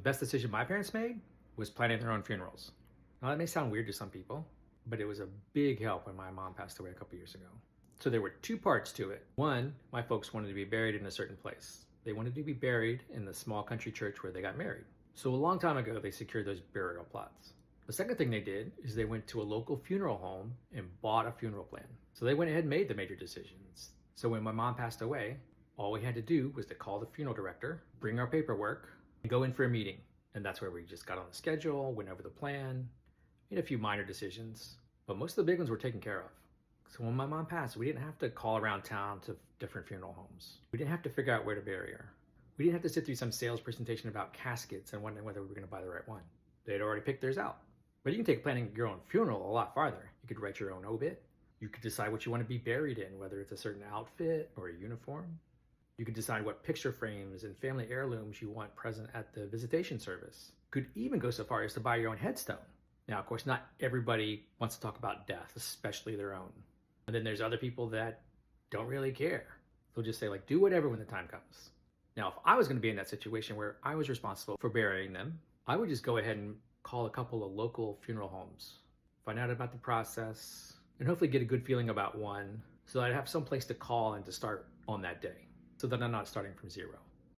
The best decision my parents made was planning their own funerals. Now, that may sound weird to some people, but it was a big help when my mom passed away a couple years ago. So there were two parts to it. One, my folks wanted to be buried in a certain place. They wanted to be buried in the small country church where they got married. So a long time ago, they secured those burial plots. The second thing they did is they went to a local funeral home and bought a funeral plan. So they went ahead and made the major decisions. So when my mom passed away, all we had to do was to call the funeral director, bring our paperwork, and go in for a meeting. And that's where we just got on the schedule, went over the plan, made a few minor decisions, but most of the big ones were taken care of. So when my mom passed, we didn't have to call around town to different funeral homes. We didn't have to figure out where to bury her. We didn't have to sit through some sales presentation about caskets and wondering whether we were going to buy the right one. They'd already picked theirs out. But you can take planning your own funeral a lot farther. You could write your own obit. You could decide what you want to be buried in, whether it's a certain outfit or a uniform. You could decide what picture frames and family heirlooms you want present at the visitation service. Could even go so far as to buy your own headstone. Now, of course, not everybody wants to talk about death, especially their own. And then there's other people that don't really care. They'll just say, like, do whatever when the time comes. Now, if I was going to be in that situation where I was responsible for burying them, I would just go ahead and call a couple of local funeral homes, find out about the process, and hopefully get a good feeling about one so that I'd have some place to call and to start on that day so that I'm not starting from zero.